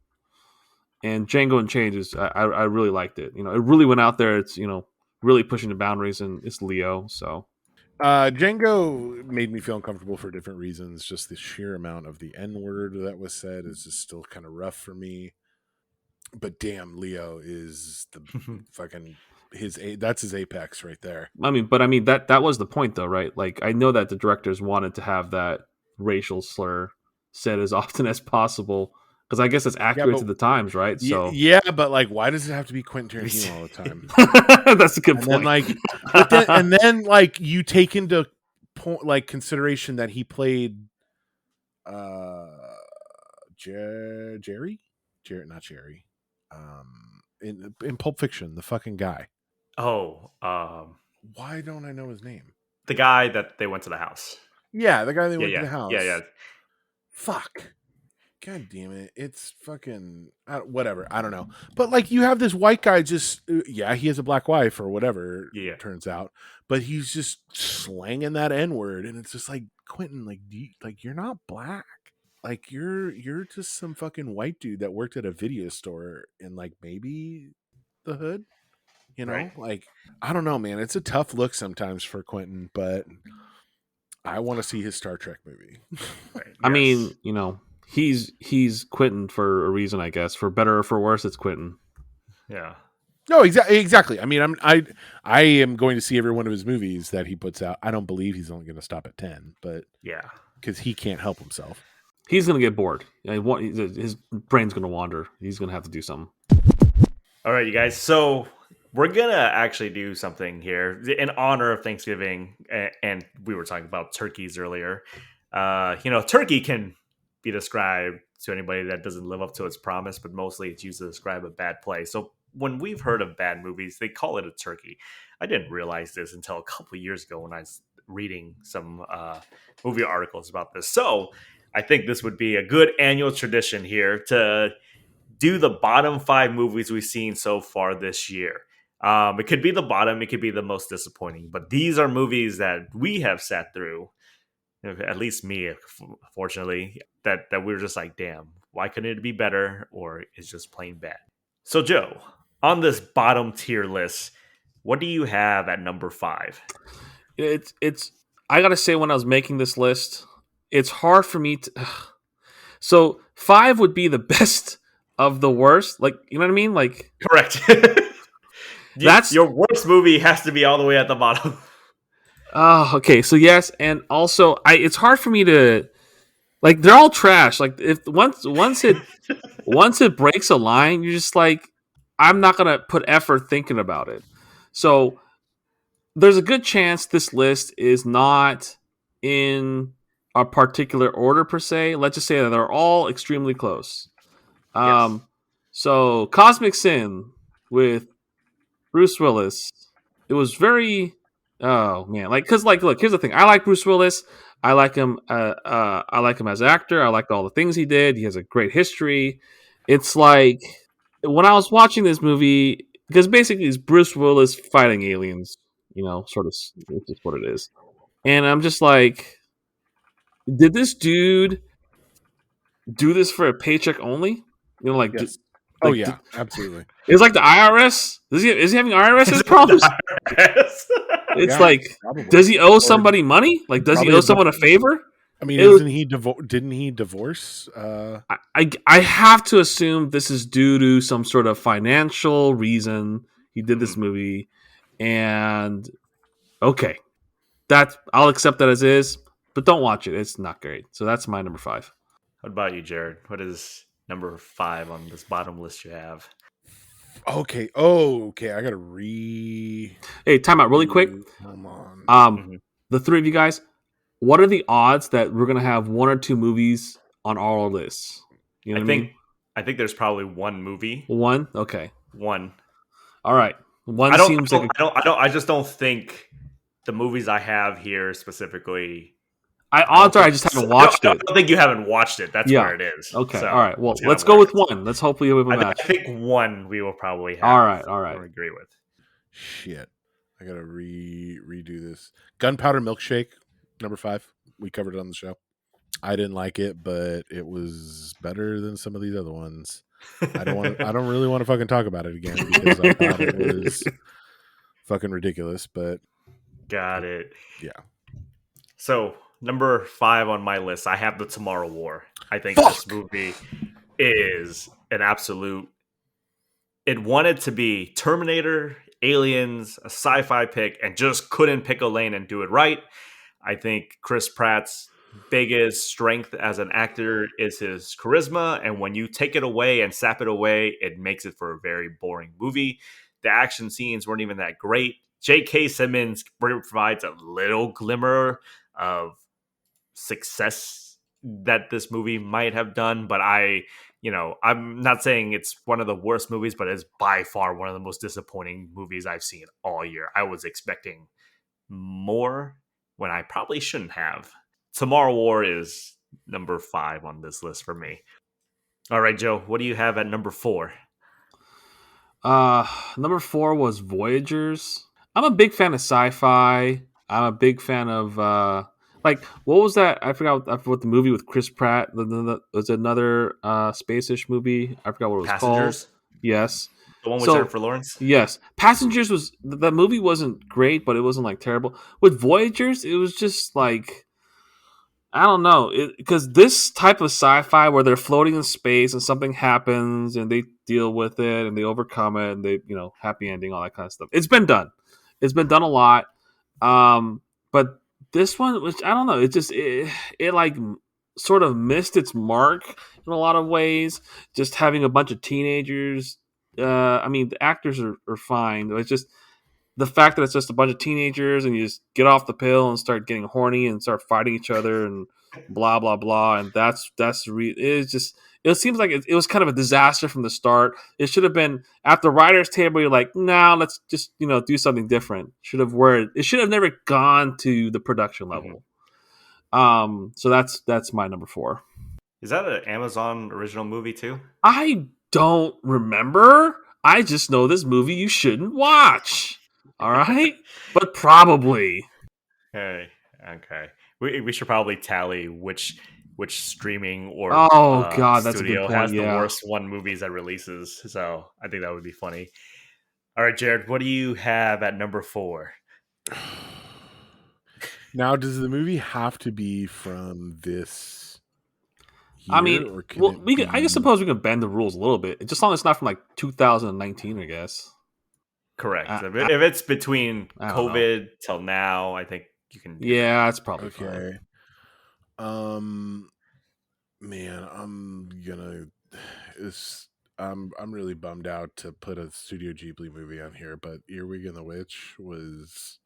And Django Unchained I really liked it. It really went out there. It's really pushing the boundaries, and it's Leo. So Django made me feel uncomfortable for different reasons. Just the sheer amount of the N word that was said is just still kind of rough for me. But damn, Leo is the fucking that's his apex right there. I mean that was the point though, right? Like I know that the directors wanted to have that racial slur said as often as possible, because I guess it's accurate to the times, right? So but like, why does it have to be Quentin Tarantino all the time? That's a good point. And then like you take into consideration that he played Jerry, not Jerry, in Pulp Fiction, the fucking guy. Why don't I know his name? The guy that they went to the house. Yeah, the guy they went to the house. Yeah. Fuck. God damn it. It's fucking whatever. I don't know. But like you have this white guy just he has a black wife or whatever it turns out. But he's just slanging that N-word, and it's just like, Quentin, like you're not black. Like you're just some fucking white dude that worked at a video store in like maybe the hood. Right. Like I don't know, man. It's a tough look sometimes for Quentin, but I want to see his Star Trek movie. Right. Yes. I mean, he's Quentin for a reason, I guess. For better or for worse, it's Quentin. Yeah. No, exactly. I mean, I am going to see every one of his movies that he puts out. I don't believe he's only going to stop at 10, but because he can't help himself. He's going to get bored. His brain's going to wander. He's going to have to do something. All right, you guys. So we're going to actually do something here in honor of Thanksgiving. And we were talking about turkeys earlier. Turkey can be described to anybody that doesn't live up to its promise, but mostly it's used to describe a bad play. So when we've heard of bad movies, they call it a turkey. I didn't realize this until a couple of years ago when I was reading some movie articles about this. So I think this would be a good annual tradition here to do the bottom 5 movies we've seen so far this year. It could be the bottom, it could be the most disappointing, but these are movies that we have sat through, at least me, fortunately, that we were just like, damn, why couldn't it be better? Or it's just plain bad. So Joe, on this bottom tier list, what do you have at number 5? It's I gotta say, when I was making this list, it's hard for me to. So 5 would be the best of the worst. Like, you know what I mean? Like, Correct. that's Your worst movie has to be all the way at the bottom. okay. So yes, and also it's hard for me to like. They're all trash. Like, if once it breaks a line, you're just like, I'm not gonna put effort thinking about it. So there's a good chance this list is not in a particular order per se. Let's just say that they're all extremely close. Yes. So Cosmic Sin with Bruce Willis. It was very, oh man, like, because like, look, here's the thing. I like Bruce Willis. I like him. I like him as an actor. I like all the things he did. He has a great history. It's like when I was watching this movie, because basically it's Bruce Willis fighting aliens. Sort of, it's just what it is. And I'm just like, did this dude do this for a paycheck only? Like, Yes. like Yeah, absolutely. it's like the IRS. Is he having IRS problems? It's Yeah, like, probably. does he owe somebody money? Like, does he Probably owe someone a favor? I mean, didn't he divorce? I have to assume this is due to some sort of financial reason he did this movie, and okay, I'll accept that as is, but don't watch it. It's not great. So that's my number 5. What about you, Jared? What is number 5 on this bottom list you have? Okay. Oh, okay. I gotta Hey, time out really quick. Come on. The three of you guys, what are the odds that we're gonna have 1 or 2 movies on all of this? You know what I mean? I think there's probably one movie. One? Okay. One. All right. One seems like I just don't think the movies I have here specifically. Odds are I just haven't watched it. I don't think you haven't watched it. That's where it is. Okay. So all right. Well, let's go with one. Let's hopefully we have a match. I think one we will probably have. All right. I agree with. Shit. I gotta redo this. Gunpowder Milkshake, number 5. We covered it on the show. I didn't like it, but it was better than some of these other ones. I don't really want to fucking talk about it again because I thought it was fucking ridiculous, but got it. Yeah. So number 5 on my list, I have The Tomorrow War. I think this movie is an absolute. It wanted to be Terminator, Aliens, a sci-fi pick, and just couldn't pick a lane and do it right. I think Chris Pratt's biggest strength as an actor is his charisma, and when you take it away and sap it away, it makes it for a very boring movie. The action scenes weren't even that great. J.K. Simmons provides a little glimmer of success that this movie might have done, but I'm not saying it's one of the worst movies, but it's by far one of the most disappointing movies I've seen all year. I was expecting more when I probably shouldn't have. Tomorrow War is number 5 on this list for me. All right, Joe, what do you have at number 4? Number 4 was Voyagers. I'm a big fan of sci-fi. I'm a big fan of like, what was that? I forgot what the movie with Chris Pratt. Was another space-ish movie. I forgot what it was Passengers? called. Yes. The one with Jennifer Lawrence? Yes. Passengers was the movie wasn't great, but it wasn't like terrible. With Voyagers, it was just like, I don't know, because this type of sci-fi where they're floating in space and something happens and they deal with it and they overcome it and they, happy ending, all that kind of stuff. It's been done. It's been done a lot. But this one, which I don't know, it like sort of missed its mark in a lot of ways. Just having a bunch of teenagers. I mean, the actors are fine. It's just the fact that it's just a bunch of teenagers and you just get off the pill and start getting horny and start fighting each other and blah blah blah. And it seems like it was kind of a disaster from the start. It should have been at the writers' table. You're like, no, let's just do something different. It should have never gone to the production level. So that's my number 4. Is that an Amazon original movie too? I don't remember. I just know this movie you shouldn't watch. All right, but probably. Okay. We should probably tally which streaming or god, that's studio a good point. has the worst one movies that releases. So I think that would be funny. All right, Jared, what do you have at number 4? Now, does the movie have to be from this year, I mean, or can well, it we be? could, I guess suppose we can bend the rules a little bit, just as long as it's not from like 2019, I guess. Correct. If it's between I don't know. COVID till now, I think you can do Yeah, that's probably Okay. fine. Man, I'm really bummed out to put a Studio Ghibli movie on here, but Earwig and the Witch was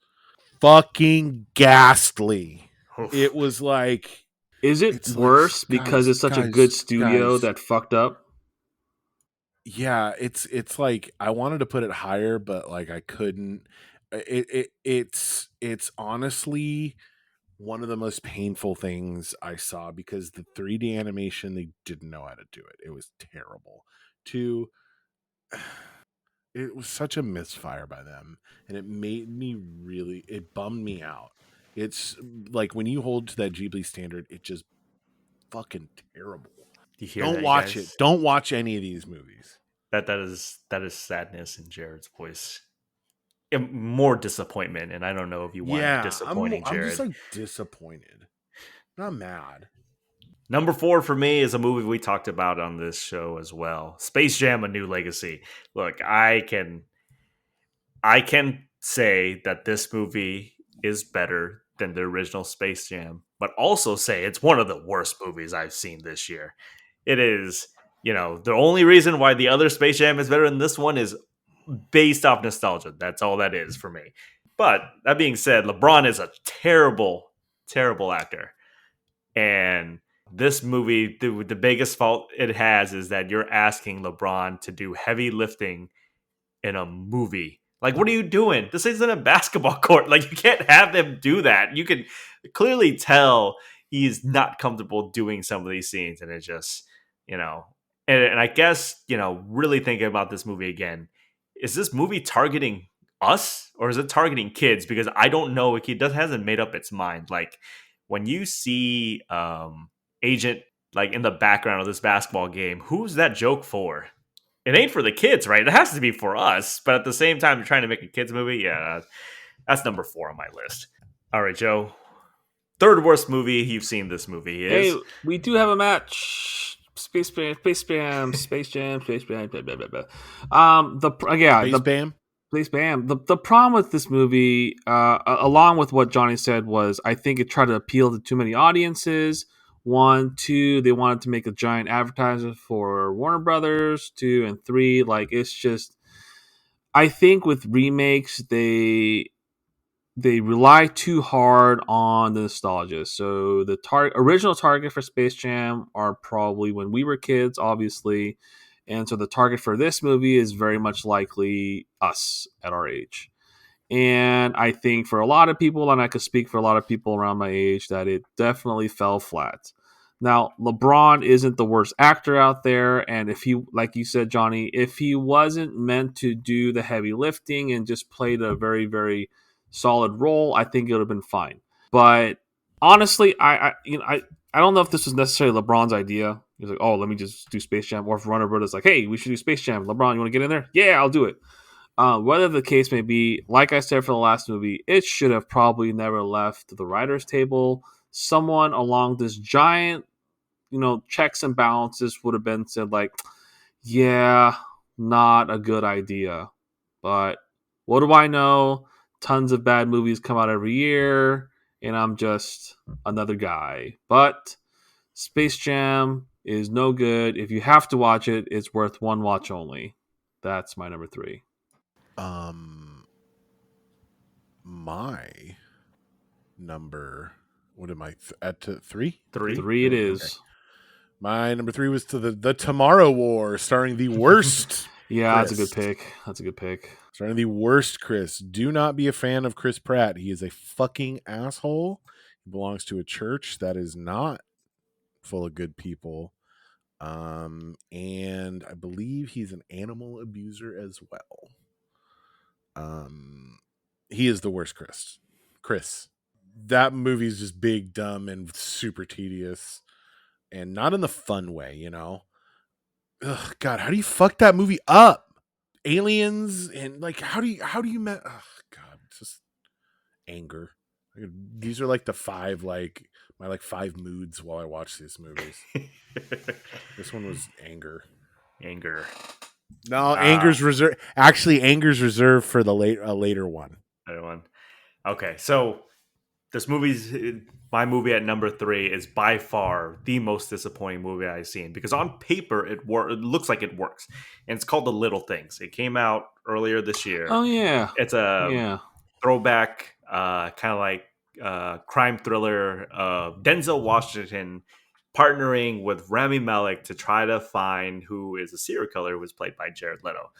fucking ghastly. that. Oof. It was like, Is it it's worse like, because it's such a good studio guys. that fucked up? Yeah, it's like I wanted to put it higher, but like I couldn't. It's honestly one of the most painful things I saw, because the 3D animation, they didn't know how to do it. It was terrible. Two, it was such a misfire by them, and it bummed me out. It's like when you hold to that Ghibli standard, it just fucking terrible. You hear Don't that, watch guys? it. Don't watch any of these movies. That is sadness in Jared's voice. More disappointment, and I don't know if you want Yeah, disappointing I'm just Jared. like disappointed. Not mad. Number 4 for me is a movie we talked about on this show as well. Space Jam: A New Legacy. Look, I can say that this movie is better than the original Space Jam, but also say it's one of the worst movies I've seen this year. It is, the only reason why the other Space Jam is better than this one is based off nostalgia. That's all that is for me. But that being said, LeBron is a terrible, terrible actor. And this movie, the biggest fault it has is that you're asking LeBron to do heavy lifting in a movie. Like, what are you doing? This isn't a basketball court. Like, you can't have them do that. You can clearly tell he's not comfortable doing some of these scenes. And it just, and I guess, really thinking about this movie again, is this movie targeting us or is it targeting kids? Because I don't know. It hasn't made up its mind. Like, when you see Agent like in the background of this basketball game, who's that joke for? It ain't for the kids, right? It has to be for us. But at the same time, you're trying to make a kids movie. Yeah, that's number 4 on my list. All right, Joe. Third worst movie you've seen this movie is. Hey, we do have a match. Space Jam, Space Jam, Space Jam, Space Jam, blah, blah, blah, blah. Space Bam. The problem with this movie, along with what Johnny said, was I think it tried to appeal to too many audiences. 1, 2, they wanted to make a giant advertiser for Warner Brothers. 2 and 3, like it's just. I think with remakes, they rely too hard on the nostalgia. So the original target for Space Jam are probably when we were kids, obviously. And so the target for this movie is very much likely us at our age. And I think for a lot of people, and I could speak for a lot of people around my age, that it definitely fell flat. Now, LeBron isn't the worst actor out there. And if he, like you said, Johnny, if he wasn't meant to do the heavy lifting and just played a very, very solid role, I think it would have been fine. But honestly, I don't know if this was necessarily LeBron's idea. He's like, oh, let me just do Space Jam. Or if Warner Brothers like, hey, we should do Space Jam. LeBron, you want to get in there? Yeah, I'll do it. Whether the case may be, like I said for the last movie, it should have probably never left the writer's table. Someone along this giant, checks and balances would have been said like, yeah, not a good idea. But what do I know? Tons of bad movies come out every year, and I'm just another guy. But Space Jam is no good. If you have to watch it, it's worth one watch only. That's my number 3. My number. What am I at? 3? 3 it is. Okay. My number 3 was to the Tomorrow War, starring the worst. Yeah, Chris. That's a good pick. Starting the worst Chris. Do not be a fan of Chris Pratt. He is a fucking asshole. He belongs to a church that is not full of good people. And I believe he's an animal abuser as well. He is the worst Chris. That movie is just big, dumb, and super tedious. And not in the fun way, Ugh, God, how do you fuck that movie up? Aliens and like how do you oh God, just anger. These are like the five my 5 moods while I watch these movies. This one was anger. Anger. No, anger's reserved. Actually, anger's reserved for the later one. Later one. Okay, so this my movie at number 3 is by far the most disappointing movie I've seen because on paper it looks like it works, and it's called The Little Things. It came out earlier this year. Oh yeah, it's a throwback, kind of like crime thriller. Denzel Washington partnering with Rami Malek to try to find who is a serial killer, who was played by Jared Leto.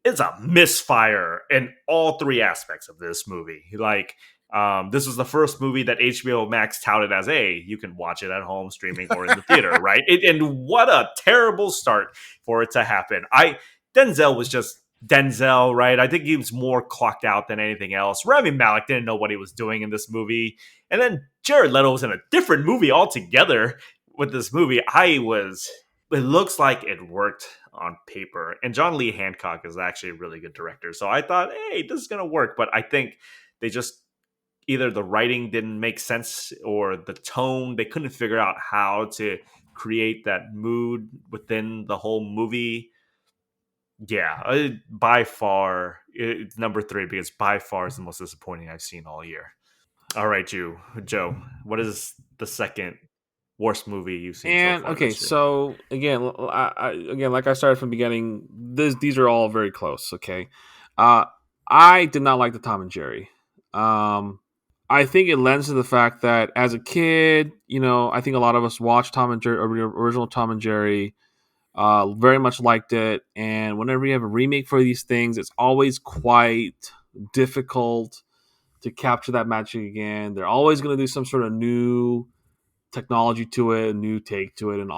It's a misfire in all 3 aspects of this movie. This was the first movie that HBO Max touted as, hey, you can watch it at home, streaming, or in the theater, right? And what a terrible start for it to happen. Denzel was just Denzel, right? I think he was more clocked out than anything else. Rami Malek didn't know what he was doing in this movie. And then Jared Leto was in a different movie altogether with this movie. It looks like it worked on paper. And John Lee Hancock is actually a really good director. So I thought, hey, this is going to work. But I think they just, either the writing didn't make sense or the tone, they couldn't figure out how to create that mood within the whole movie. Yeah, by far, it's number 3 because by far is the most disappointing I've seen all year. All right, Joe, what is the second worst movie you've seen so far? Okay, so again, like I started from the beginning, these are all very close. Okay, I did not like the Tom and Jerry. I think it lends to the fact that as a kid, I think a lot of us watched Tom and Jerry, original Tom and Jerry. Very much liked it, and whenever you have a remake for these things, it's always quite difficult to capture that magic again. They're always going to do some sort of new technology to it, a new take to it, and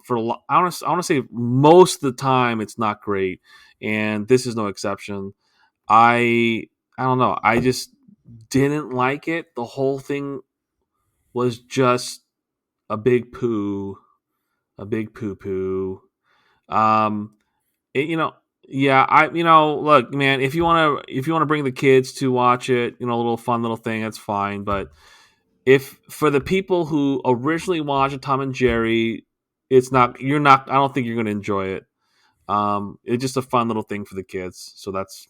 for I want to say most of the time it's not great, and this is no exception. I don't know. I just didn't like it. The whole thing was just a big poo poo. Look, man, if you want to bring the kids to watch it, a little fun little thing, that's fine. But if for the people who originally watched Tom and Jerry, I don't think you're going to enjoy it. It's just a fun little thing for the kids. So that's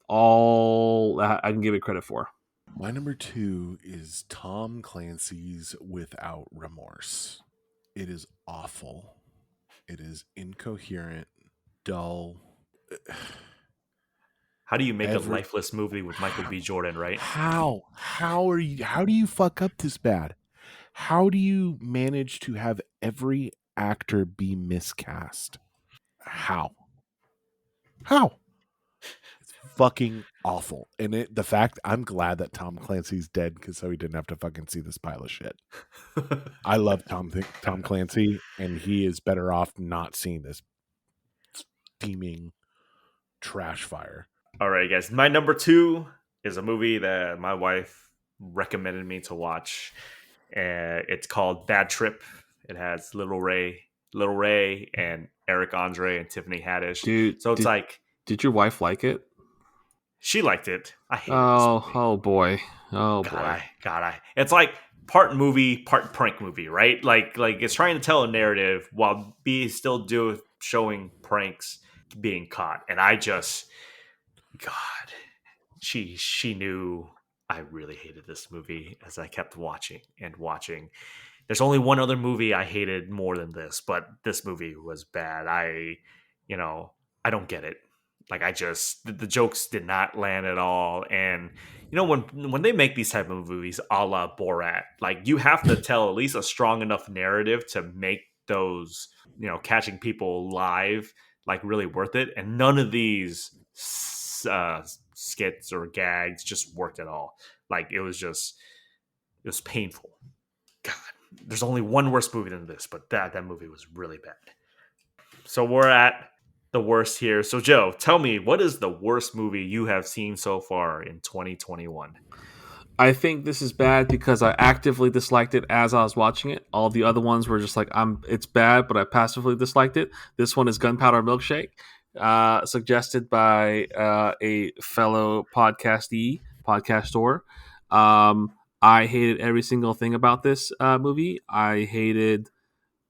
all I can give it credit for. My number 2 is Tom Clancy's Without Remorse. It is awful. It is incoherent, dull. How do you make a lifeless movie with Michael B. Jordan, right? How do you fuck up this bad? How do you manage to have every actor be miscast? How? It's fucking awful. And the fact, I'm glad that Tom Clancy's dead because so he didn't have to fucking see this pile of shit. I love Tom Clancy, and he is better off not seeing this steaming trash fire. All right, guys. My number 2 is a movie that my wife recommended me to watch. It's called Bad Trip. It has Little Ray, and Eric Andre and Tiffany Haddish. Dude, so it's did your wife like it? She liked it. I hate it. Oh boy. It's like part movie, part prank movie, right? Like it's trying to tell a narrative while still showing pranks being caught. And she knew I really hated this movie as I kept watching and watching. There's only one other movie I hated more than this, but this movie was bad. I don't get it. Like the jokes did not land at all. And when they make these type of movies a la Borat, like you have to tell at least a strong enough narrative to make those, catching people live like really worth it. And none of these skits or gags just worked at all. Like it was painful. God, there's only one worse movie than this, but that movie was really bad. So we're at the worst here. So Joe, tell me, what is the worst movie you have seen so far in 2021? I think this is bad because I actively disliked it as I was watching it. All the other ones were just like, it's bad, but I passively disliked it. This one is Gunpowder Milkshake, suggested by a fellow podcaster. I hated every single thing about this movie. I hated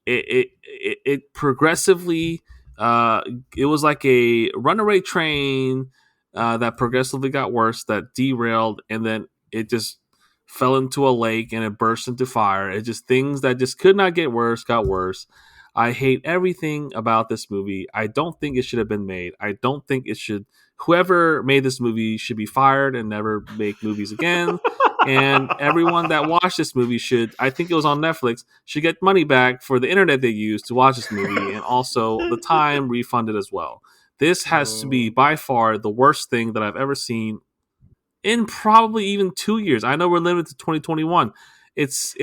it progressively. It was like a runaway train that progressively got worse, that derailed, and then it just fell into a lake and it burst into fire. It just things that just could not get worse got worse. I hate everything about this movie. I don't think it should have been made. I don't think it should. Whoever made this movie should be fired and never make movies again. And everyone that watched this movie should, I think it was on Netflix, should get money back for the internet they used to watch this movie and also the time refunded as well. This has to be by far the worst thing that I've ever seen in probably even 2 years. I know we're limited to 2021. It's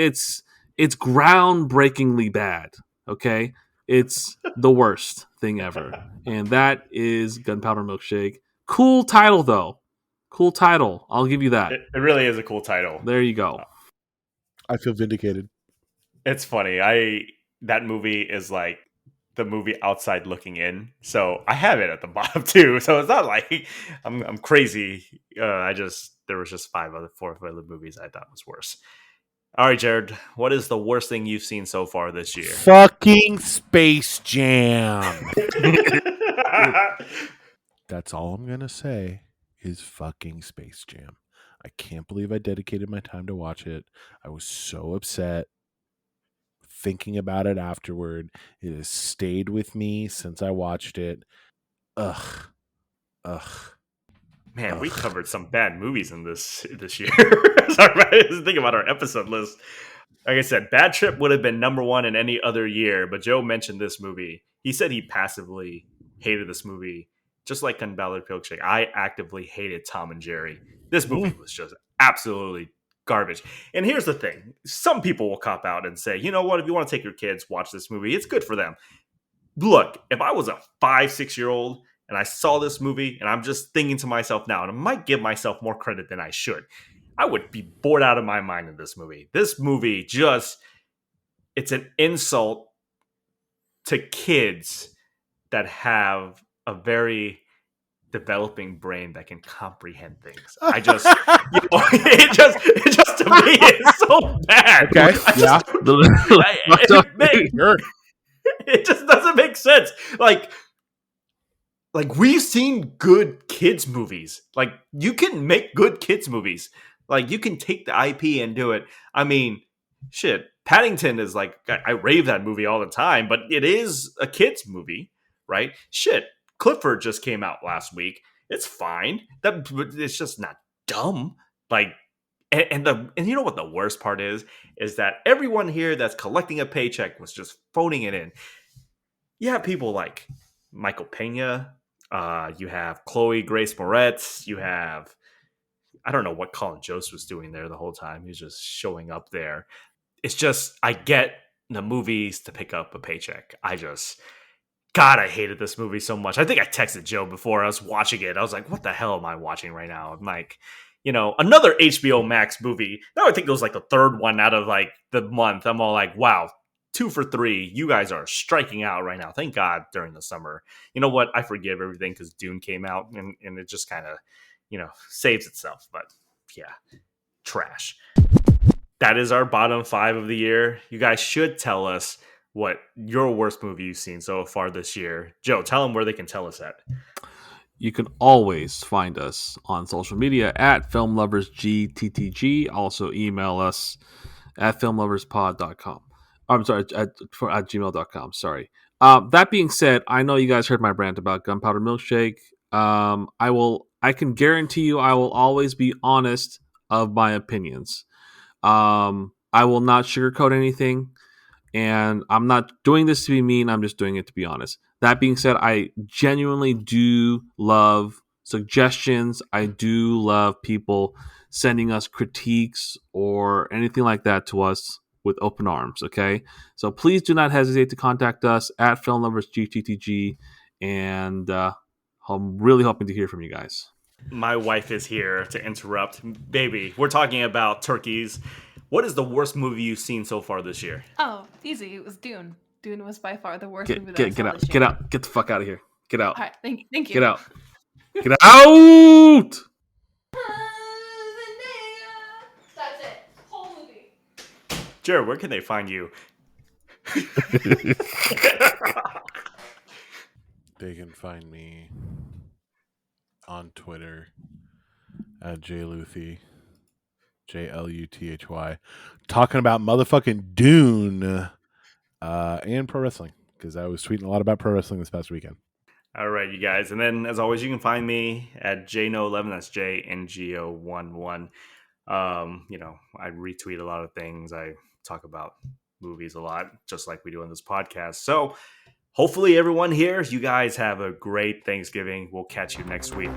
groundbreakingly bad. Okay, it's the worst thing ever, and that is Gunpowder Milkshake. Cool title though. Cool title. I'll give you that. It really is a cool title. There you go. I feel vindicated. It's funny. That movie is like the movie Outside Looking In, so I have it at the bottom too. So it's not like I'm crazy. There was just four other movies I thought was worse. All right, Jared, what is the worst thing you've seen so far this year? Fucking Space Jam. That's all I'm gonna say is fucking Space Jam. I can't believe I dedicated my time to watch it. I was so upset thinking about it afterward. It has stayed with me since I watched it. Ugh. Man, we covered some bad movies in this year. Sorry, I didn't think about our episode list. Like I said, Bad Trip would have been number one in any other year, but Joe mentioned this movie. He said he passively hated this movie, just like Gunpowder Milkshake. I actively hated Tom and Jerry. This movie was just absolutely garbage. And here's the thing. Some people will cop out and say, you know what, if you want to take your kids, watch this movie. It's good for them. Look, if I was a 5-6-year-old and I saw this movie and I'm just thinking to myself now, and I might give myself more credit than I should, I would be bored out of my mind in this movie. This movie it's an insult to kids that have a very developing brain that can comprehend things. It just to me is so bad. Okay. It just doesn't make sense. Like we've seen good kids movies. Like you can make good kids movies. Like you can take the IP and do it. I mean, shit. Paddington is like, I rave that movie all the time, but it is a kids movie, right? Shit. Clifford just came out last week. It's fine. It's just not dumb. Like, and you know what the worst part is that everyone here that's collecting a paycheck was just phoning it in. You have people like Michael Pena. You have Chloe Grace Moretz. You have, I don't know what Colin Jost was doing there the whole time. He was just showing up there. It's just, I get the movies to pick up a paycheck. God, I hated this movie so much. I think I texted Joe before I was watching it. I was like, what the hell am I watching right now? I'm like, another HBO Max movie. Now I think it was like the third one out of like the month. I'm all like, wow, 2 for 3. You guys are striking out right now. Thank God during the summer. You know what? I forgive everything because Dune came out and it just kind of, saves itself. But yeah, trash. That is our bottom 5 of the year. You guys should tell us what your worst movie you've seen so far this year. Joe, tell them where they can tell us at. You can always find us on social media at filmloversgttg. Also email us at filmloverspod.com. I'm sorry, at gmail.com. Sorry. That being said, I know you guys heard my rant about Gunpowder Milkshake. I can guarantee you I will always be honest of my opinions. I will not sugarcoat anything. And I'm not doing this to be mean. I'm just doing it to be honest. That being said, I genuinely do love suggestions. I do love people sending us critiques or anything like that to us with open arms. Okay. So please do not hesitate to contact us at filmloversgttg. And I'm really hoping to hear from you guys. My wife is here to interrupt. Baby, we're talking about turkeys. What is the worst movie you've seen so far this year? Oh, easy. It was Dune. Dune was by far the worst movie that I saw Get out. this year. Get out. Get the fuck out of here. Get out. All right, thank you. Get out. Get out! That's it. Jared, where can they find you? They can find me on Twitter at JLuthy, JLUTHY, talking about motherfucking Dune and pro wrestling, because I was tweeting a lot about pro wrestling this past weekend. All right, you guys. And then, as always, you can find me at JNO11. That's JNGO11. I retweet a lot of things. I talk about movies a lot, just like we do on this podcast. So hopefully everyone here, you guys have a great Thanksgiving. We'll catch you next week.